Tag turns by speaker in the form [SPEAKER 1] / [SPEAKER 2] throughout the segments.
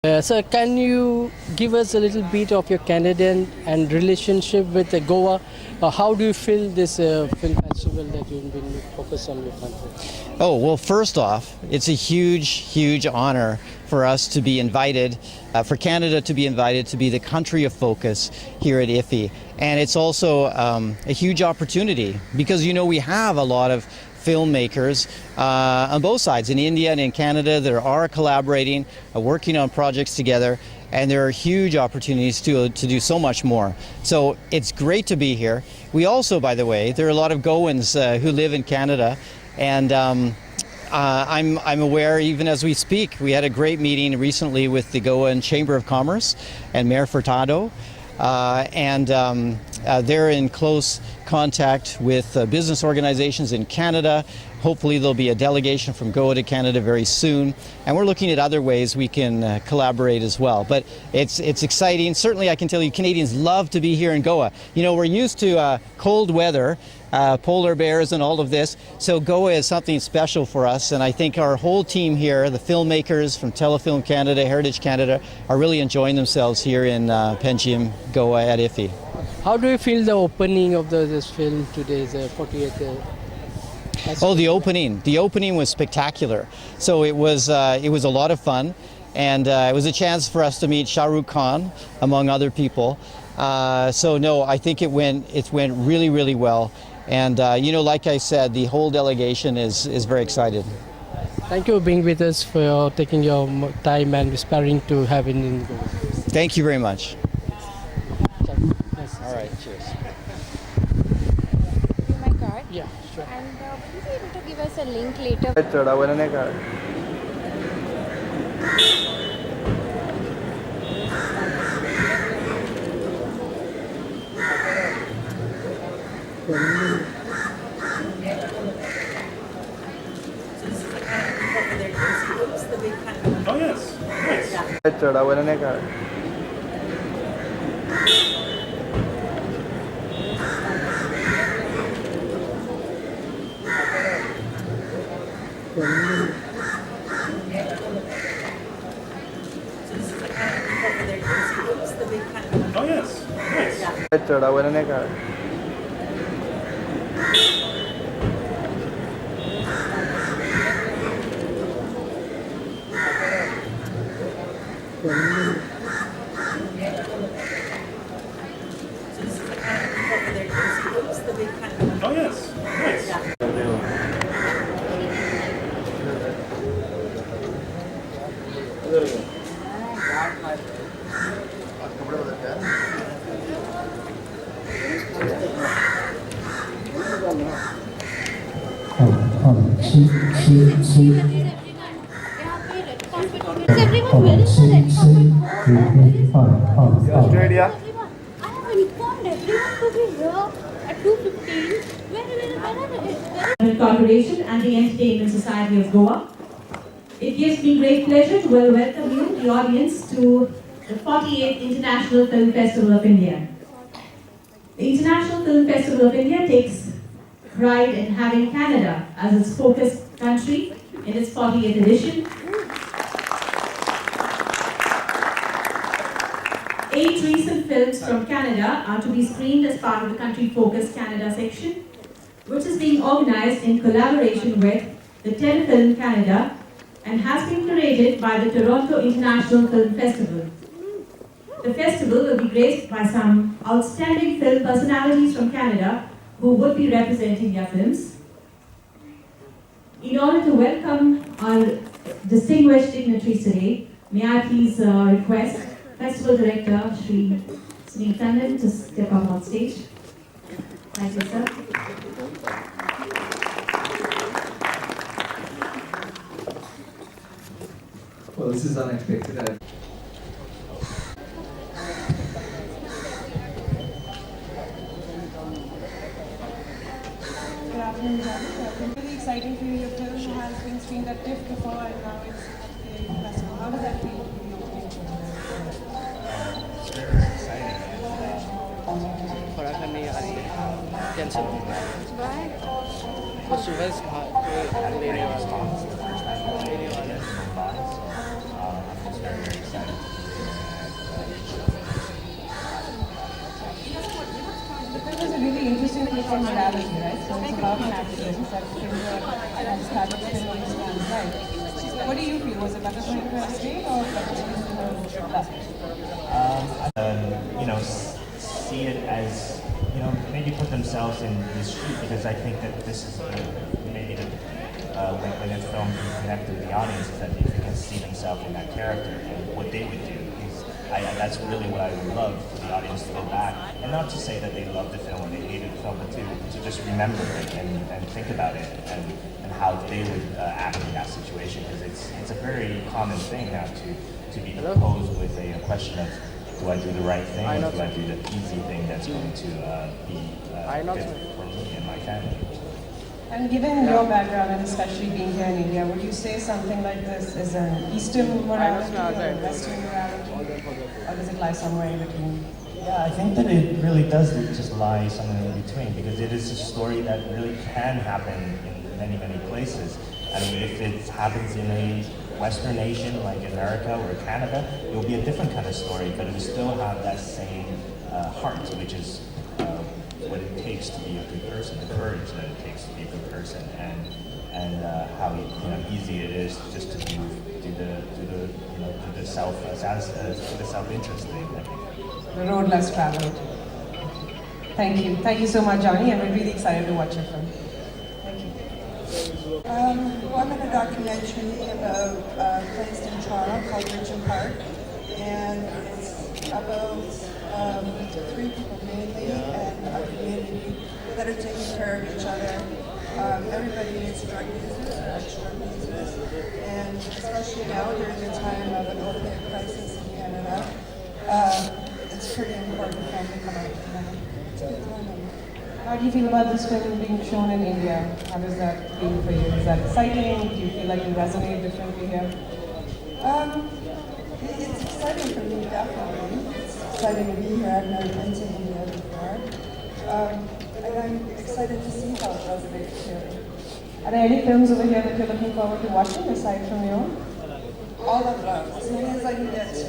[SPEAKER 1] So can you give us a little bit of your Canadian and relationship with Goa? How do you feel this film festival that you've been focused on your country?
[SPEAKER 2] Oh, well, first off, it's a huge honor for us to be invited, for Canada to be invited to be the country of focus here at IFFI. And it's also a huge opportunity because, we have a lot of filmmakers on both sides, in India and in Canada, that are collaborating, working on projects together, and there are huge opportunities to do so much more. So it's great to be here. We also, by the way, there are a lot of Goans who live in Canada, and I'm aware, even as we speak, we had a great meeting recently with the Goan Chamber of Commerce and Mayor Furtado, and they're in close contact with business organizations in Canada. Hopefully there'll be a delegation from Goa to Canada very soon, and we're looking at other ways we can collaborate as well. But it's exciting. Certainly I can tell you Canadians love to be here in Goa. We're used to cold weather, polar bears and all of this, so Goa is something special for us, and I think our whole team here, the filmmakers from Telefilm Canada, Heritage Canada, are really enjoying themselves here in Penjim, Goa at IFFI.
[SPEAKER 1] How do you feel the opening of this film today, the 48th?
[SPEAKER 2] Oh, the opening! The opening was spectacular. So it was a lot of fun, and it was a chance for us to meet Shah Rukh Khan, among other people. So no, I think it went really well, and like I said, the whole delegation is very excited.
[SPEAKER 1] Thank you for being with us, for taking your time and aspiring to have it in Goa.
[SPEAKER 2] Thank you very much. All right, cheers.
[SPEAKER 3] My card.
[SPEAKER 1] Yeah, sure.
[SPEAKER 3] And will you be able to give us a link later?
[SPEAKER 4] Oh yes, nice. Oh yes, nice. Oh yes, nice.
[SPEAKER 3] Australia. I have informed everyone to be here at 2:15.
[SPEAKER 5] Corporation and the Entertainment Society of Goa. It gives me great pleasure to welcome you, the audience, to the 48th International Film Festival of India. The International Film Festival of India takes pride in having Canada as its focus country in its 48th edition. 8 recent films from Canada are to be screened as part of the Country Focus Canada section, which is being organized in collaboration with the Telefilm Canada and has been curated by the Toronto International Film Festival. The festival will be graced by some outstanding film personalities from Canada who would be representing their films. In order to welcome our distinguished dignitaries today, may I please request Festival Director Shri Sunil Tandon to step up on stage. Thank you, sir.
[SPEAKER 6] Well, this is unexpected.
[SPEAKER 7] Good afternoon, Robert. Really exciting for you. Your film has been screened at TIFF before and now it's at the festival. How does that feel?
[SPEAKER 1] थोड़ा करने आ रही है cancel हो गया वो सुबह लेने वाला है
[SPEAKER 7] different morality, right? So it's about an accident that has happened in this man's life. So what do you feel? Was it better for him to have stayed or better for him to have left?
[SPEAKER 8] You know, see it as, you know, maybe put themselves in his shoes, because I think that this is maybe the when it's filmed and connect with the audience, is that they can see themselves in that character and what they would do. That's really what I would love for the audience to go back, and not to say that they loved the film or they hated the film, but to just remember it and think about it and how they would act in that situation, because it's a very common thing now to be posed with a question of, do I do the right thing, or do I do the easy thing that's going to be good for me and my family?
[SPEAKER 7] And given your background, and especially being here in India, would you say something like this is an Eastern morality or a Western morality? Or does it lie somewhere in between?
[SPEAKER 8] Yeah, I think that it really does just lie somewhere in between, because it is a story that really can happen in many, many places. I mean, if it happens in a Western nation like America or Canada, it will be a different kind of story, but it will still have that same heart, which is what it takes to be a good person, the courage that it takes to be a good person, and how easy it is just to do the self-interest thing. I think.
[SPEAKER 7] The road less traveled. Thank you so much, Johnny, and we're really excited to watch your film. Thank you.
[SPEAKER 9] Well, I'm in a documentary about a place in Toronto called Richmond Park, and it's about three people mainly and a community that are taking care of each other. Everybody is drug users or ex-drug users, and especially now during the time of an opioid crisis in Canada, it's pretty important for them to come out tonight. It's a good time.
[SPEAKER 7] How do you feel about this film being shown in India? How does that feel for you? Is that exciting? Do you feel like you resonate differently here?
[SPEAKER 9] It's exciting for me, definitely. It's exciting to be here. I've never been to India before. And I'm excited to see how it resonates here.
[SPEAKER 7] Are there any films over here that you're looking forward to watching aside from your own?
[SPEAKER 9] All of them, as many as I can get to.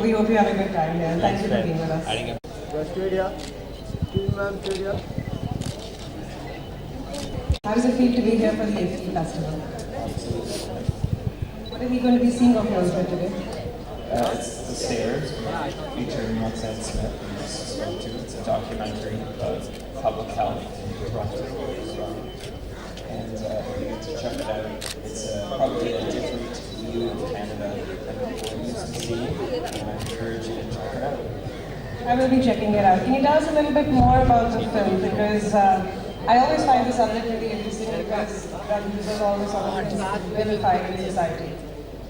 [SPEAKER 7] We hope you have a good time here. Thank you for being with us. How does it feel to be here for the 80th festival? What are we going to be seeing of yours here today?
[SPEAKER 10] It's The Stairs, featuring Roxanne Smith, who you just spoke to. It's a documentary about public health in Toronto. And you get to check it out. It's probably a different view of Canada than people are used to seeing, and I encourage you to check it out.
[SPEAKER 7] I will be checking it out. Can you tell us a little bit more about the film? Because I always find this subject really interesting because drug users are always sort of vilified in society.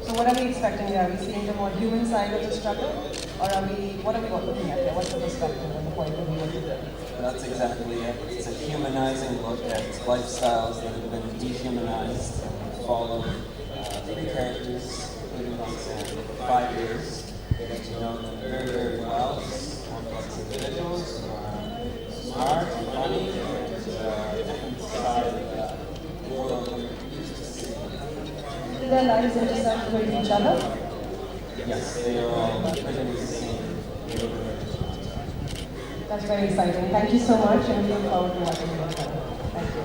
[SPEAKER 7] So what are we expecting here? Are we seeing the more human side of the struggle? Or what are we looking at here? What's the perspective and the point of view of the film?
[SPEAKER 10] That's exactly it. It's a humanizing look at lifestyles that have been dehumanized, and we follow three characters, including Roxanne, for 5 years. We get to know them very, very well as complex individuals, smart, funny, and different side of the world that we're used to seeing.
[SPEAKER 7] Do their lives intersect with each other?
[SPEAKER 10] Yes, they are all living in the same neighborhood.
[SPEAKER 7] That's very exciting. Thank you so much, and we look forward to watching your film. Thank you.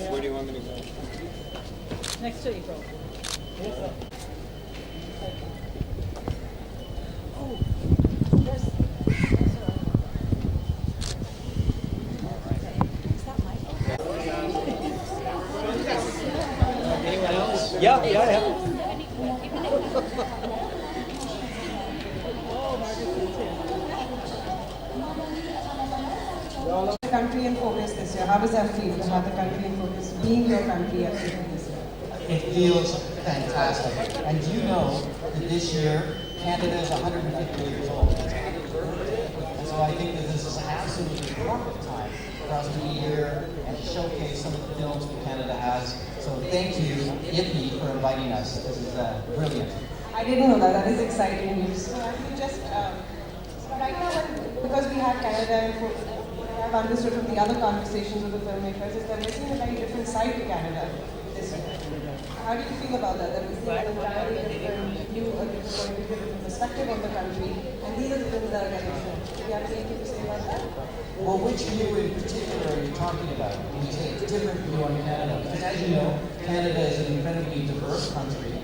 [SPEAKER 10] Where do you want me to go?
[SPEAKER 7] Next to April.
[SPEAKER 1] Yeah.
[SPEAKER 7] Country in focus this year. How does that feel to have the country in focus being your country at this year?
[SPEAKER 2] It feels fantastic. And do you know that this year Canada is 150 years old? And so I think that this is absolutely the perfect time for us to be here and to showcase some of the films that Canada has. So thank you, IPI, for inviting us. This is brilliant.
[SPEAKER 7] I didn't know that. That is exciting news. So I could just, right now, because we have Canada in focus, I've understood from the other conversations with the filmmakers is that we're seeing a very different side to Canada this year. How do you feel about that? That we're seeing a very different view, a different perspective of the country, and these are the films that are getting shown. Do you have anything to say about that?
[SPEAKER 2] Well, which view in particular are you talking about? When you say a different view on Canada? Because as you know, Canada is an incredibly diverse country.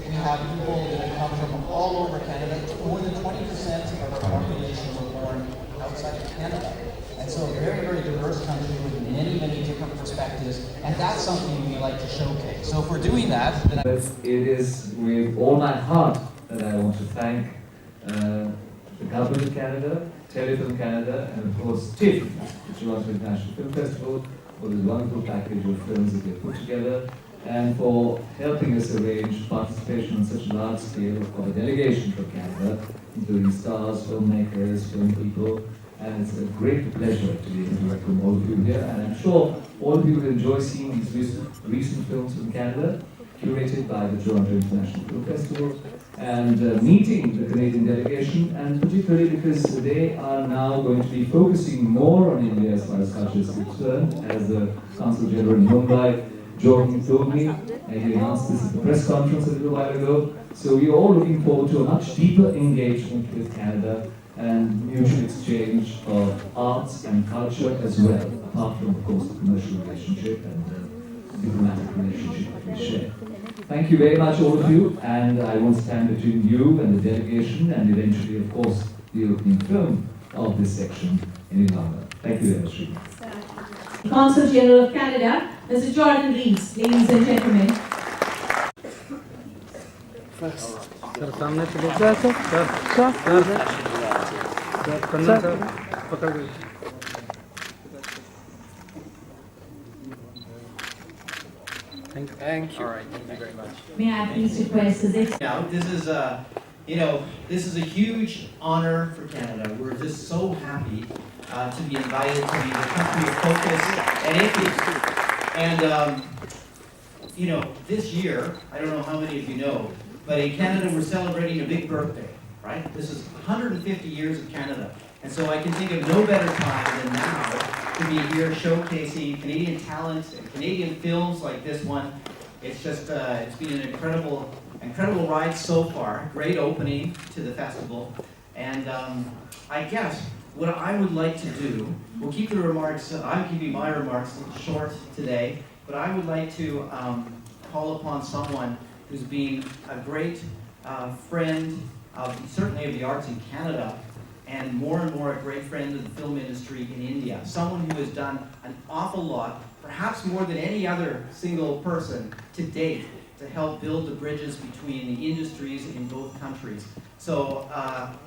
[SPEAKER 2] We have people that have come from all over Canada. More than 20% of our population were born outside of Canada. And so a very, very diverse country with many, many different perspectives. And that's something we like to showcase. So if we're doing that, then
[SPEAKER 6] it is with all my heart that I want to thank the Government of Canada, Telefilm Canada, and of course TIFF, the Toronto International Film Festival, for this wonderful package of films that they've put together, and for helping us arrange participation on such a large scale of a delegation from Canada, including stars, filmmakers, film people, and it's a great pleasure to be able to welcome all of you here, and I'm sure all of you will enjoy seeing these recent films from Canada, curated by the Toronto International Film Festival, and meeting the Canadian delegation, and particularly because they are now going to be focusing more on India as far as culture is concerned, as the Consul General in Mumbai, Jordan, told me, and he announced this at the press conference a little while ago. So we are all looking forward to a much deeper engagement with Canada and mutual exchange of arts and culture as well, apart from, of course, the commercial relationship and the diplomatic relationship that we share. Thank you very much, all of you, and I won't stand between you and the delegation and eventually, of course, the opening film of this section any longer. Thank you very much, Sri.
[SPEAKER 5] Consul General of Canada, Mr. Jordan Reeves, ladies and gentlemen.
[SPEAKER 1] Sir सामने से देख रहा है sir sir Kannan sir पकड़ लीजिए Thank you. All right, thank you very much.
[SPEAKER 5] May I please request the next?
[SPEAKER 2] Now, this is this is a huge honor for Canada. We're just so happy to be invited to be the country of focus at IFI. And this year, I don't know how many of you know, but in Canada we're celebrating a big birthday, right? This is 150 years of Canada. And so I can think of no better time than now to be here showcasing Canadian talent and Canadian films like this one. It's just, it's been an incredible ride so far. Great opening to the festival. And I guess what I would like to do, we'll keep the remarks, I'm keeping my remarks short today, but I would like to call upon someone who's been a great friend of, certainly of the arts in Canada, and more a great friend of the film industry in India. Someone who has done an awful lot, perhaps more than any other single person to date, to help build the bridges between the industries in both countries. So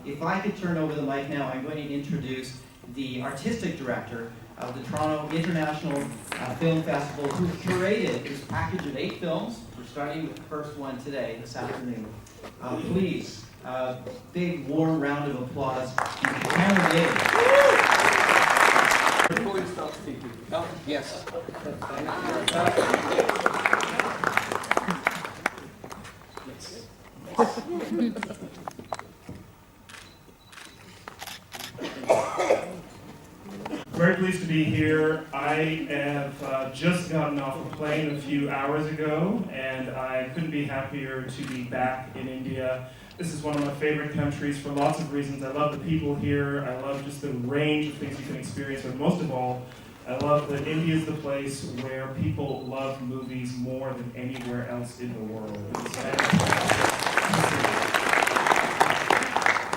[SPEAKER 2] if I could turn over the mic now, I'm going to introduce the artistic director of the Toronto International Film Festival, who curated this package of 8 films. We're starting with the first one today, this afternoon. Please, big warm round of applause to Cameron Davis.
[SPEAKER 11] Before we start speaking, yes.
[SPEAKER 4] Very pleased to be here. I have just gotten off a plane a few hours ago, and I couldn't be happier to be back in India. This is one of my favorite countries for lots of reasons. I love the people here. I love just the range of things you can experience, but most of all, I love that India is the place where people love movies more than anywhere else in the world.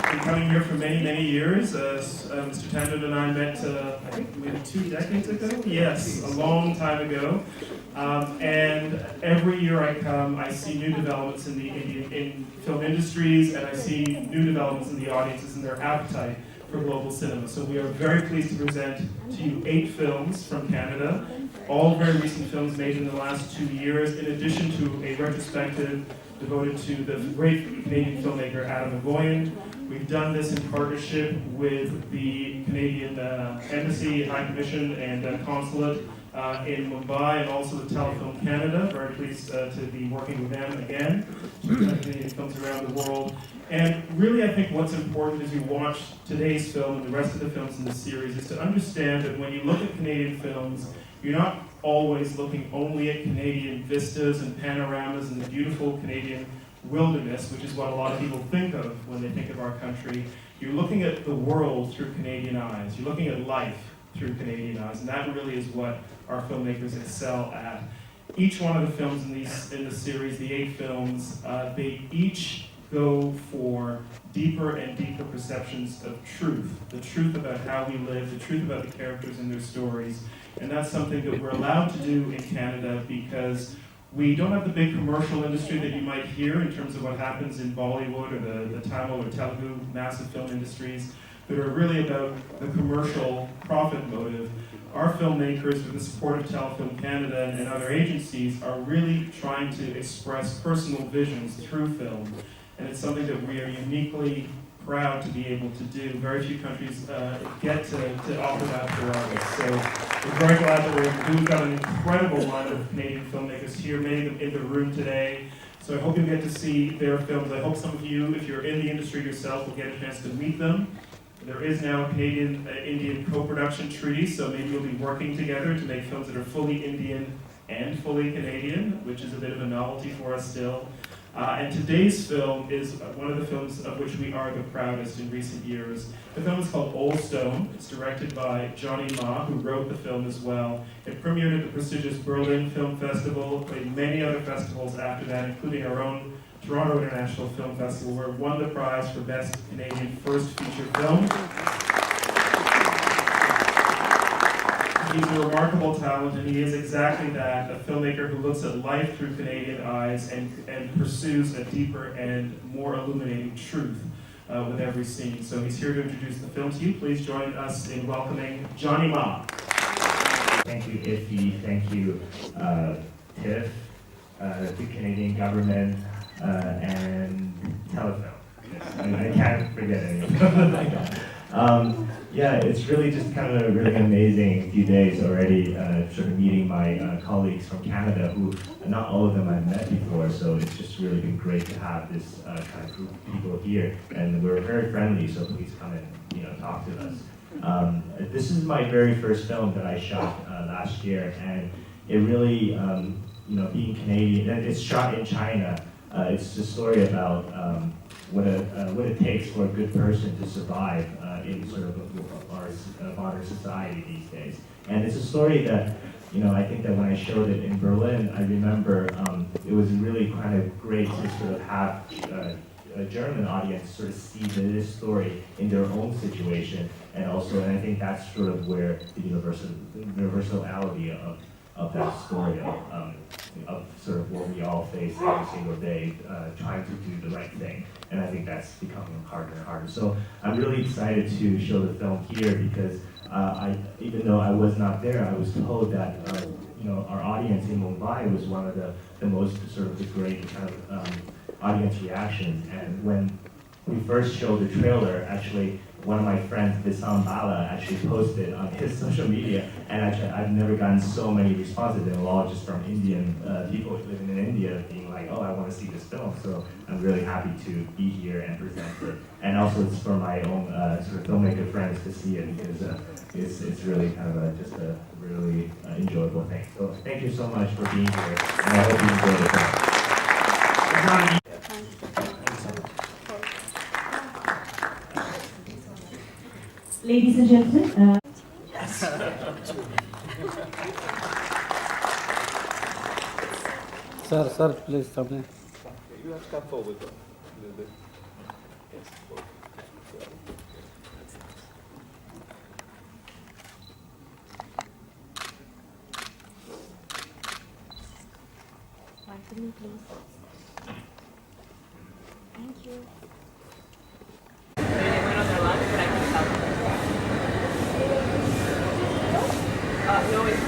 [SPEAKER 4] I've been coming here for many, many years. Mr. Tandon and I met, I think maybe 2 decades ago? Yes, a long time ago. And every year I come, I see new developments in the Indian film industries, and I see new developments in the audiences and their appetite for global cinema. So we are very pleased to present to you 8 films from Canada, all very recent films made in the last 2 years, in addition to a retrospective devoted to the great Canadian filmmaker Adam Agoyan. We've done this in partnership with the Canadian Embassy, High Commission, and Consulate in Mumbai and also with Telefilm Canada. Very pleased to be working with them again, Canadian films around the world. And really, I think what's important as you watch today's film and the rest of the films in the series is to understand that when you look at Canadian films, you're not always looking only at Canadian vistas and panoramas and the beautiful Canadian wilderness, which is what a lot of people think of when they think of our country. You're looking at the world through Canadian eyes. You're looking at life through Canadian eyes, and that really is what our filmmakers excel at. Each one of the films in the series, the 8 films, they each go for deeper and deeper perceptions of truth, the truth about how we live, the truth about the characters and their stories. And that's something that we're allowed to do in Canada because we don't have the big commercial industry that you might hear in terms of what happens in Bollywood or the Tamil or Telugu massive film industries that are really about the commercial profit motive. Our filmmakers, with the support of Telefilm Canada and other agencies, are really trying to express personal visions through film. And it's something that we are uniquely proud to be able to do. Very few countries get to offer that to artists. So we're very glad that we're able to do. We've got an incredible lineup of Canadian filmmakers here, many of them in the room today. So I hope you get to see their films. I hope some of you, if you're in the industry yourself, will get a chance to meet them. There is now a Canadian-Indian co-production treaty, so maybe you'll be working together to make films that are fully Indian and fully Canadian, which is a bit of a novelty for us still. And today's film is one of the films of which we are the proudest in recent years. The film is called Old Stone. It's directed by Johnny Ma, who wrote the film as well. It premiered at the prestigious Berlin Film Festival, played many other festivals after that, including our own Toronto International Film Festival, where it won the prize for Best Canadian First Feature Film. He's a remarkable talent, and he is exactly that, a filmmaker who looks at life through Canadian eyes and pursues a deeper and more illuminating truth with every scene. So he's here to introduce the film to you. Please join us in welcoming Johnny Ma.
[SPEAKER 8] Thank you, Iffy. Thank you, TIFF, the Canadian government, and Telefilm. I can't forget any of them. Yeah, it's really just kind of a really amazing few days already, sort of meeting my colleagues from Canada, who not all of them I've met before, so it's just really been great to have this kind of group of people here, and we're very friendly, so please come and talk to us. This is my very first film that I shot last year, and it really, being Canadian, and it's shot in China. It's a story about what it takes for a good person to survive in sort of our modern society these days. And it's a story that, I think that when I showed it in Berlin, I remember it was really kind of great to sort of have a German audience sort of see this story in their own situation, and I think that's sort of where the universality of that story of sort of what we all face every single day, trying to do the right thing. And I think that's becoming harder and harder. So I'm really excited to show the film here because even though I was not there, I was told that our audience in Mumbai was one of the most sort of the great kind of audience reactions. And when we first showed the trailer, actually, one of my friends, Visam Bala, actually posted on his social media, and actually I've never gotten so many responses, and all just from Indian people living in India being like, oh, I want to see this film. So I'm really happy to be here and present it. And also it's for my own sort of filmmaker friends to see it because it's really kind of just a really enjoyable thing. So thank you so much for being here, and I hope you enjoy the film.
[SPEAKER 5] Ladies and gentlemen,
[SPEAKER 1] Sir, please come in.
[SPEAKER 11] You have to come forward a little bit. Yes, forward.
[SPEAKER 3] One for me, please. Thank you.
[SPEAKER 12] No, it's